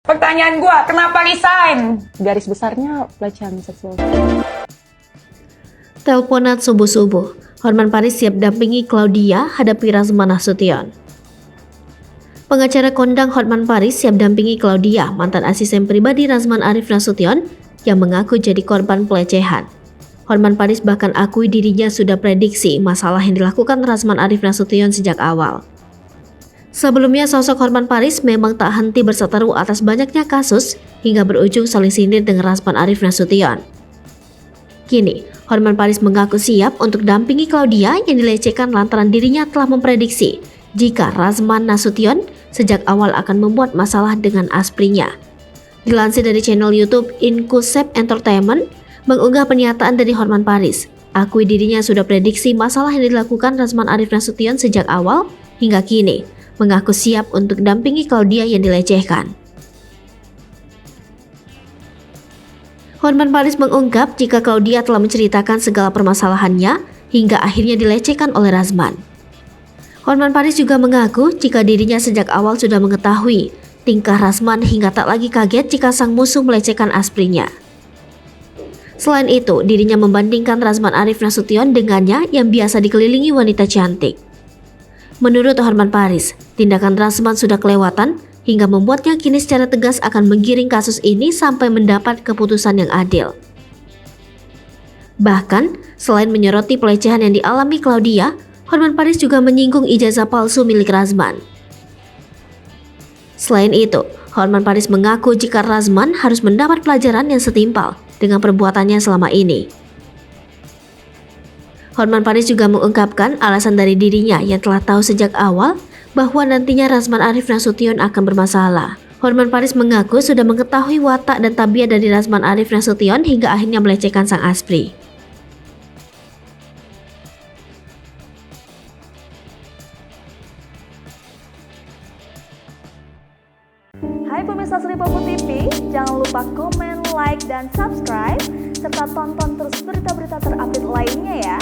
Pertanyaan gue, kenapa resign? Garis besarnya pelecehan seksual. Teleponan subuh-subuh, Hotman Paris siap dampingi Claudia hadapi Razman Nasution. Pengacara kondang Hotman Paris siap dampingi Claudia, mantan asisten pribadi Razman Arif Nasution yang mengaku jadi korban pelecehan. Hotman Paris bahkan akui dirinya sudah prediksi masalah yang dilakukan Razman Arif Nasution sejak awal. Sebelumnya sosok Hotman Paris memang tak henti berseteru atas banyaknya kasus hingga berujung saling sindir dengan Razman Arif Nasution. Kini, Hotman Paris mengaku siap untuk dampingi Claudia yang dilecehkan lantaran dirinya telah memprediksi jika Razman Nasution sejak awal akan membuat masalah dengan asprinya. Dilansir dari channel YouTube Inkusep Entertainment, mengunggah pernyataan dari Hotman Paris, akui dirinya sudah prediksi masalah yang dilakukan Razman Arif Nasution sejak awal hingga kini, mengaku siap untuk dampingi Claudia yang dilecehkan. Hotman Paris mengungkap jika Claudia telah menceritakan segala permasalahannya hingga akhirnya dilecehkan oleh Razman. Hotman Paris juga mengaku jika dirinya sejak awal sudah mengetahui tingkah Razman hingga tak lagi kaget jika sang musuh melecehkan asprinya. Selain itu, dirinya membandingkan Razman Arif Nasution dengannya yang biasa dikelilingi wanita cantik. Menurut Hotman Paris, tindakan Razman sudah kelewatan hingga membuatnya kini secara tegas akan menggiring kasus ini sampai mendapat keputusan yang adil. Bahkan, selain menyoroti pelecehan yang dialami Claudia, Hotman Paris juga menyinggung ijazah palsu milik Razman. Selain itu, Hotman Paris mengaku jika Razman harus mendapat pelajaran yang setimpal dengan perbuatannya selama ini. Hotman Paris juga mengungkapkan alasan dari dirinya yang telah tahu sejak awal bahwa nantinya Razman Arif Nasution akan bermasalah. Hotman Paris mengaku sudah mengetahui watak dan tabiat dari Razman Arif Nasution hingga akhirnya melecehkan sang aspri. Hai pemirsa Sri Popo TV, jangan lupa komen, like, dan subscribe, serta tonton terus berita-berita terupdate lainnya ya.